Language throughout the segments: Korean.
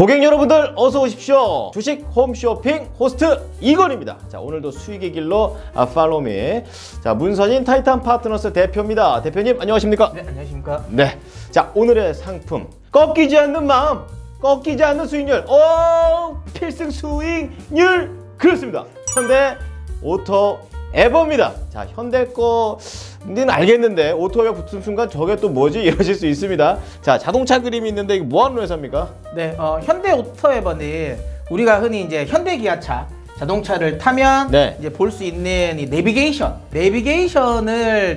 고객 여러분들 어서 오십시오. 주식 홈쇼핑 호스트 이건입니다. 자, 오늘도 수익의 길로 팔로미. 자, 문선인 타이탄 파트너스 대표입니다. 대표님 안녕하십니까? 네, 안녕하십니까? 네. 자, 오늘의 상품 꺾이지 않는 마음, 꺾이지 않는 수익률. 필승 수익률. 그렇습니다. 현대 오토 에버입니다. 자, 현대 거는 알겠는데 오토에 붙은 순간 저게 또 뭐지 이러실 수 있습니다. 자, 자동차 그림이 있는데 이게 뭐 하는 회사입니까? 네, 현대 오토에버는 우리가 흔히 이제 현대 기아차 자동차를 타면 네. 이제 볼 수 있는 이 내비게이션을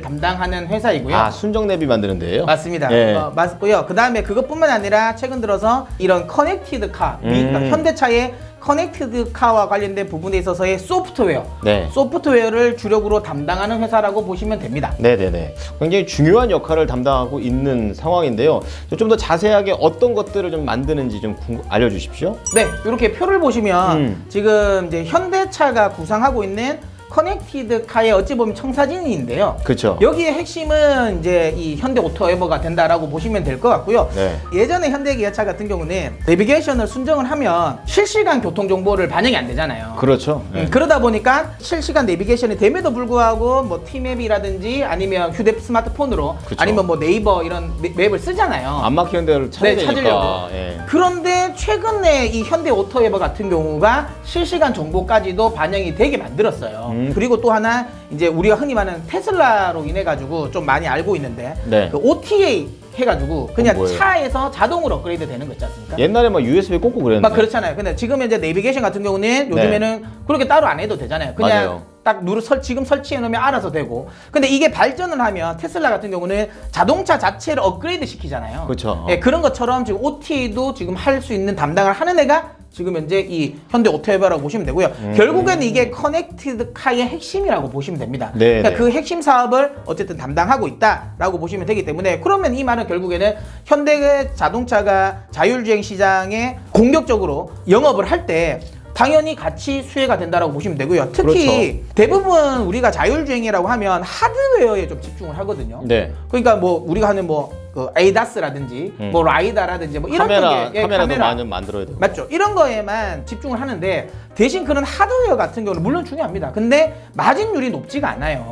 담당하는 회사이고요. 아, 순정 내비 만드는데요? 맞습니다. 네. 맞고요. 그 다음에 그것뿐만 아니라 최근 들어서 이런 커넥티드 카, 그러니까 현대차의 커넥티드 카와 관련된 부분에 있어서의 소프트웨어, 네. 소프트웨어를 주력으로 담당하는 회사라고 보시면 됩니다. 네네네. 굉장히 중요한 역할을 담당하고 있는 상황인데요. 좀 더 자세하게 어떤 것들을 좀 만드는지 좀 알려주십시오. 네, 이렇게 표를 보시면 지금 이제 현대차가 구상하고 있는 커넥티드 카의 어찌 보면 청사진인데요. 그렇죠. 여기에 핵심은 이제 이 현대 오토에버가 된다라고 보시면 될 것 같고요. 네. 예전에 현대 기아차 같은 경우는 내비게이션을 순정을 하면 실시간 교통 정보를 반영이 안 되잖아요. 그렇죠. 네. 그러다 보니까 실시간 내비게이션이 됨에도 불구하고 뭐 티맵이라든지 아니면 스마트폰으로 그쵸. 아니면 뭐 네이버 이런 맵을 쓰잖아요. 안 막히는 데를 찾아야 되니까. 찾으려고. 예. 그런데 최근에 이 현대 오토에버 같은 경우가 실시간 정보까지도 반영이 되게 만들었어요. 그리고 또 하나 이제 우리가 흔히 말하는 테슬라로 인해 가지고 좀 많이 알고 있는데 네. 그 OTA 해가지고 그냥 뭐예요? 차에서 자동으로 업그레이드 되는 거 있지 않습니까? 옛날에 막 USB 꽂고 그랬는데. 막 그렇잖아요. 근데 지금 이제 내비게이션 같은 경우는 요즘에는 그렇게 따로 안 해도 되잖아요. 그냥 맞아요. 딱 지금 설치해 놓으면 알아서 되고. 근데 이게 발전을 하면 테슬라 같은 경우는 자동차 자체를 업그레이드 시키잖아요. 그렇죠. 예, 그런 것처럼 지금 OTA도 지금 할 수 있는 담당을 하는 애가 지금 현재 이 현대 오토에버라고 보시면 되고요. 결국에는 이게 커넥티드 카의 핵심이라고 보시면 됩니다. 네, 그러니까 네. 그 핵심 사업을 어쨌든 담당하고 있다라고 보시면 되기 때문에 그러면 이 말은 결국에는 현대 자동차가 자율주행 시장에 공격적으로 영업을 할 때 당연히 같이 수혜가 된다라고 보시면 되고요. 특히 그렇죠. 대부분 우리가 자율주행이라고 하면 하드웨어에 좀 집중을 하거든요. 네. 그러니까 뭐 우리가 하는 그 에이다스라든지 뭐 라이다라든지 뭐 이런 카메라도 많이 만들어야 돼요. 맞죠? 이런 거에만 집중을 하는데 대신 그런 하드웨어 같은 경우는 물론 중요합니다. 근데 마진율이 높지가 않아요.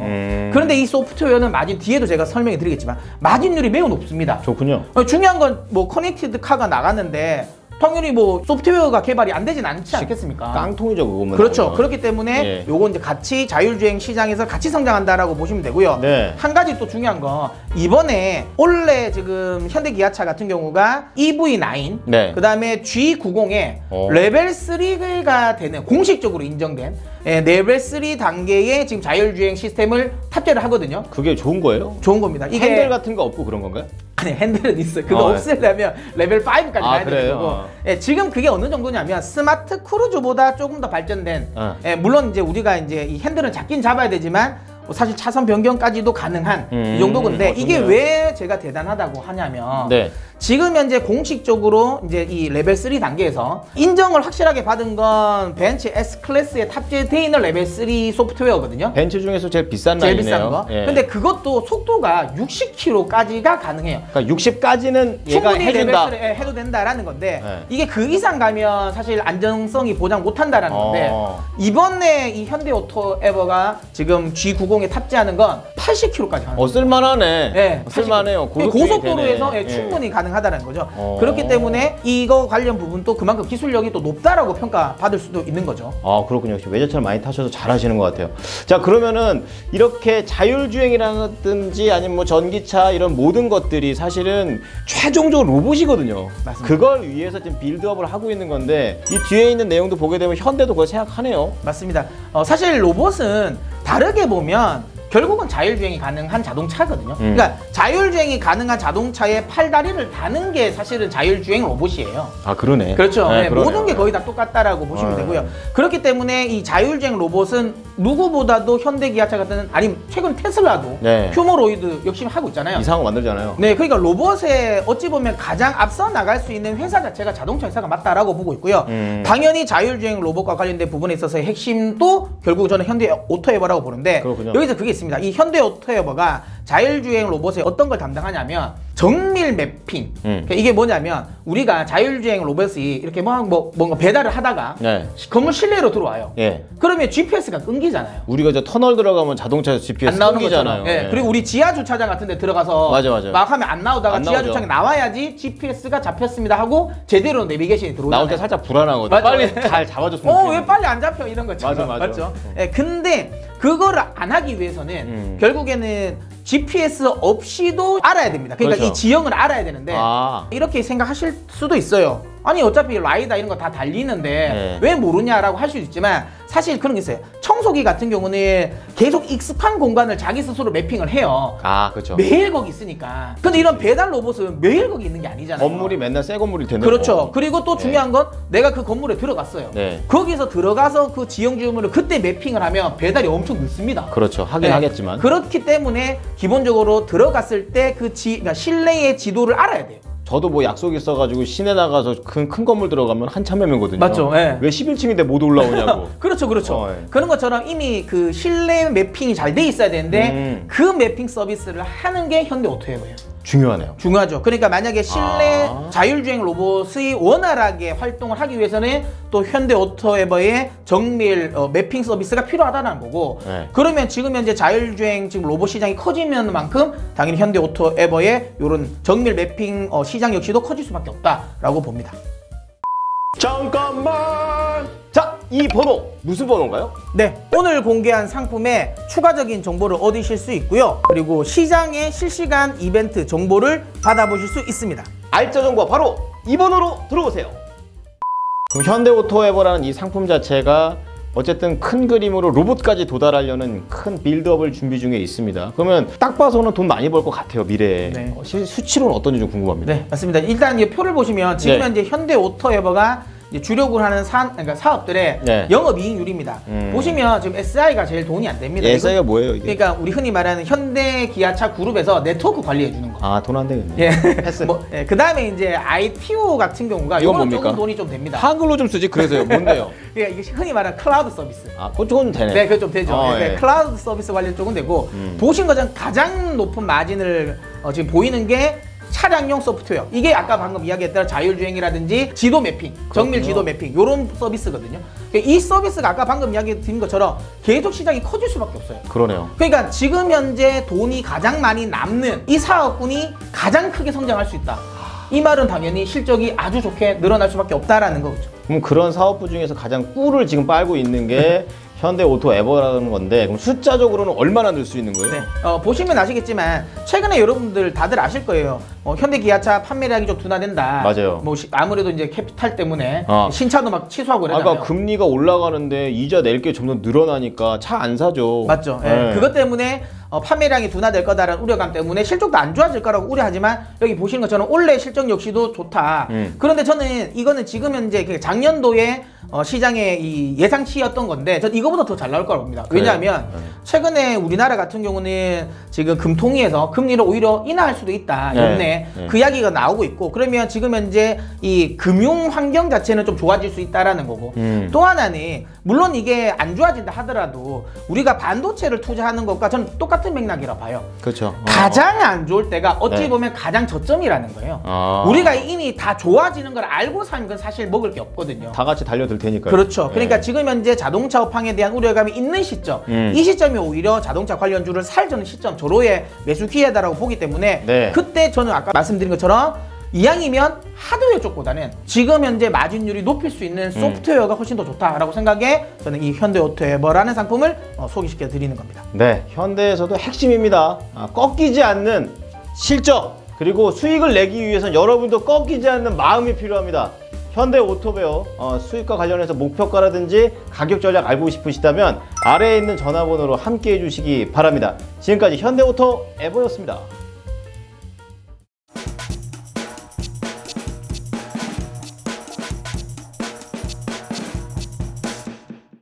그런데 이 소프트웨어는 마진 뒤에도 제가 설명해 드리겠지만 마진율이 매우 높습니다. 좋군요. 중요한 건 뭐 커넥티드 카가 나갔는데 당연히 뭐 소프트웨어가 개발이 안 되진 않지 않겠습니까? 깡통이죠, 그거면. 그렇죠. 나오면. 그렇기 때문에 예. 요거 이제 같이 자율주행 시장에서 같이 성장한다라고 보시면 되고요. 네. 한 가지 또 중요한 거 이번에 원래 지금 현대 기아차 같은 경우가 EV9 네. 그다음에 G90에 레벨 3가 되는 공식적으로 인정된 레벨 3 단계의 지금 자율주행 시스템을 탑재를 하거든요. 그게 좋은 거예요? 좋은 겁니다. 이게 핸들 같은 거 없고 그런 건가요? 아니 핸들은 있어요. 그거 없애려면 레벨 5까지 가야 되는 그래요? 거고. 예, 지금 그게 어느 정도냐면 스마트 크루즈보다 조금 더 발전된. 예, 물론 이제 우리가 이제 이 핸들은 잡긴 잡아야 되지만 사실 차선 변경까지도 가능한 이 정도 건데 이게 왜 제가 대단하다고 하냐면 네. 지금 현재 공식적으로 이제 이 레벨 3 단계에서 인정을 확실하게 받은 건 벤츠 S 클래스에 탑재되어 있는 레벨 3 소프트웨어거든요. 벤츠 중에서 제일 비싼 제일 라인이네요. 비싼 거. 예. 근데 그것도 속도가 60km까지가 가능해요. 그러니까 60까지는 얘가 충분히 해준다. 레벨 3 해도 된다라는 건데 네. 이게 그 이상 가면 사실 안정성이 보장 못한다라는 건데 이번에 이 현대 오토에버가 지금 G90에 탑재하는 건 80km까지 가는 거예요. 쓸만하네. 네, 쓸만해요. 고속도로에서 되네. 충분히 가능하다는 거죠. 그렇기 때문에 이거 관련 부분도 그만큼 기술력이 또 높다라고 평가받을 수도 있는 거죠. 아, 그렇군요. 역시 외제차를 많이 타셔서 잘하시는 것 같아요. 자, 그러면은 이렇게 자율주행이라든지 아니면 뭐 전기차 이런 모든 것들이 사실은 최종적으로 로봇이거든요. 맞습니다. 그걸 위해서 지금 빌드업을 하고 있는 건데 이 뒤에 있는 내용도 보게 되면 현대도 그걸 생각하네요. 맞습니다. 사실 로봇은 다르게 보면 결국은 자율주행이 가능한 자동차거든요. 그러니까 자율주행이 가능한 자동차에 팔다리를 다는 게 사실은 자율주행 로봇이에요. 아, 그러네. 그렇죠. 네, 모든 게 거의 다 똑같다라고 보시면 되고요. 그렇기 때문에 이 자율주행 로봇은 누구보다도 현대 기아차 같은 아니면 최근 테슬라도 네. 휴머로이드 열심히 하고 있잖아요. 이상한 거 만들잖아요. 네, 그러니까 로봇에 어찌 보면 가장 앞서 나갈 수 있는 회사 자체가 자동차 회사가 맞다라고 보고 있고요. 당연히 자율주행 로봇과 관련된 부분에 있어서의 핵심도 결국 저는 현대 오토에버라고 보는데 그렇군요. 여기서 그게 있습니다. 이 현대 오토에버가 자율주행 로봇에 어떤 걸 담당하냐면 정밀 매핑. 그러니까 이게 뭐냐면 우리가 자율주행 로봇이 이렇게 뭔가 배달을 하다가 네. 건물 실내로 들어와요. 예. 그러면 GPS가 끊기잖아요. 우리가 저 터널 들어가면 자동차 GPS 안 나오는 끊기잖아요. 거잖아요. 예. 그리고 우리 지하 주차장 같은 데 들어가서 맞아. 막 하면 안 나오다가 안 지하 나오죠. 주차장에 나와야지 GPS가 잡혔습니다 하고 제대로 내비게이션이 들어오잖아요. 나올 때 살짝 불안하거든. 맞아. 빨리 잘 잡아줬으면 좋겠는데. 왜 빨리 안 잡혀 이런 거죠. 맞아. 맞죠? 예, 근데 그거를 안 하기 위해서는 결국에는 GPS 없이도 알아야 됩니다. 그러니까 그렇죠. 이 지형을 알아야 되는데 이렇게 생각하실 수도 있어요. 아니 어차피 라이다 이런 거 다 달리는데 네. 왜 모르냐라고 할 수도 있지만 사실 그런 게 있어요. 청소기 같은 경우는 계속 익숙한 공간을 자기 스스로 매핑을 해요. 그렇죠. 매일 거기 있으니까. 근데 이런 배달 로봇은 매일 거기 있는 게 아니잖아요. 건물이 맨날 새 건물이 되는 그렇죠. 거. 그리고 또 중요한 건 내가 그 건물에 들어갔어요. 네. 거기서 들어가서 그 지형 주문을 그때 매핑을 하면 배달이 엄청 늦습니다. 그렇죠. 하긴 하겠지만. 그렇기 때문에 기본적으로 들어갔을 때 그러니까 실내의 지도를 알아야 돼요. 저도 뭐 약속 있어가지고 시내 나가서 큰 건물 들어가면 한참 헤매거든요. 맞죠. 예. 왜 11층인데 못 올라오냐고. 그렇죠. 예. 그런 것처럼 이미 그 실내 매핑이 잘 돼 있어야 되는데 그 매핑 서비스를 하는 게 현대 오토웨버예요. 중요하네요. 중요하죠. 그러니까 만약에 실내 자율주행 로봇이 원활하게 활동을 하기 위해서는 또 현대 오토에버의 정밀 매핑 서비스가 필요하다는 거고 네. 그러면 지금 현재 자율주행 지금 로봇 시장이 커지는 만큼 당연히 현대 오토에버의 이런 정밀 매핑 시장 역시도 커질 수밖에 없다라고 봅니다. 잠깐만. 자, 이 번호 무슨 번호인가요? 네, 오늘 공개한 상품의 추가적인 정보를 얻으실 수 있고요. 그리고 시장의 실시간 이벤트 정보를 받아보실 수 있습니다. 알짜 정보 바로 이 번호로 들어오세요. 그럼 현대오토에버라는 이 상품 자체가 어쨌든 큰 그림으로 로봇까지 도달하려는 큰 빌드업을 준비 중에 있습니다. 그러면 딱 봐서는 돈 많이 벌 것 같아요, 미래에. 네. 수치로는 어떤지 좀 궁금합니다. 네, 맞습니다. 일단 이 표를 보시면 지금 네. 현재 현대오토에버가 주력으로 하는 그러니까 사업들의 네. 영업이익률입니다. 보시면 지금 SI가 제일 돈이 안 됩니다. SI가 뭐예요, 이게? 그러니까 우리 흔히 말하는 현대 기아차 그룹에서 네트워크 관리해 주는 거. 돈 안 되겠네. 예. 패스. 그 다음에 이제 ITO 같은 경우가 이건 이거는 뭡니까? 조금 돈이 좀 됩니다. 한글로 좀 쓰지 그래서요. 뭔데요? 그러니까 이게 흔히 말하는 클라우드 서비스. 그건 되네. 네, 그거 좀 되죠. 네, 예. 클라우드 서비스 관련 쪽은 되고 보신 것처럼 가장 높은 마진을 지금 보이는 게 차량용 소프트웨어. 이게 아까 방금 이야기했던 자율주행이라든지 지도 매핑, 정밀 지도 매핑 이런 서비스거든요. 그러니까 이 서비스가 아까 방금 이야기 드린 것처럼 계속 시장이 커질 수밖에 없어요. 그러네요. 그러니까 지금 현재 돈이 가장 많이 남는 이 사업군이 가장 크게 성장할 수 있다. 이 말은 당연히 실적이 아주 좋게 늘어날 수밖에 없다라는 거죠. 그럼 그런 사업부 중에서 가장 꿀을 지금 빨고 있는 게 현대오토에버라는 건데 그럼 숫자적으로는 얼마나 늘 수 있는 거예요? 네. 보시면 아시겠지만 최근에 여러분들 다들 아실 거예요. 현대 기아차 판매량이 좀 둔화된다. 맞아요. 아무래도 이제 캐피탈 때문에 신차도 막 취소하고 그러잖아요. 그러니까 금리가 올라가는데 이자 낼 게 점점 늘어나니까 차 안 사죠. 맞죠. 네. 그것 때문에 판매량이 둔화될 거다라는 우려감 때문에 실적도 안 좋아질 거라고 우려하지만 여기 보시는 것처럼 올해 실적 역시도 좋다. 그런데 저는 이거는 지금 현재 작년도에 시장의 이 예상치였던 건데 전 이거보다 더 잘 나올 거라고 봅니다. 왜냐하면 최근에 우리나라 같은 경우는 지금 금통위에서 금리를 오히려 인하할 수도 있다. 연내 그 이야기가 나오고 있고 그러면 지금 현재 이 금융 환경 자체는 좀 좋아질 수 있다라는 거고 또 하나는 물론 이게 안 좋아진다 하더라도 우리가 반도체를 투자하는 것과 저는 똑같은 맥락이라 봐요. 그렇죠. 가장 안 좋을 때가 어찌 네. 보면 가장 저점이라는 거예요. 우리가 이미 다 좋아지는 걸 알고 사는 건 사실 먹을 게 없거든요. 다 같이 달려들 테니까요. 그렇죠. 그러니까 지금 현재 자동차 업황에 대한 우려감이 있는 시점, 이 시점이 오히려 자동차 관련주를 살 저는 시점, 조로의 매수 기회다라고 보기 때문에 네. 그때 저는 아까 말씀드린 것처럼 이왕이면 하드웨어 쪽보다는 지금 현재 마진율이 높일 수 있는 소프트웨어가 훨씬 더 좋다라고 생각에 저는 이 현대오토에버라는 상품을 소개시켜 드리는 겁니다. 네, 현대에서도 핵심입니다. 꺾이지 않는 실적 그리고 수익을 내기 위해서는 여러분도 꺾이지 않는 마음이 필요합니다. 현대오토베어 수익과 관련해서 목표가라든지 가격 전략 알고 싶으시다면 아래에 있는 전화번호로 함께 해주시기 바랍니다. 지금까지 현대오토에버였습니다.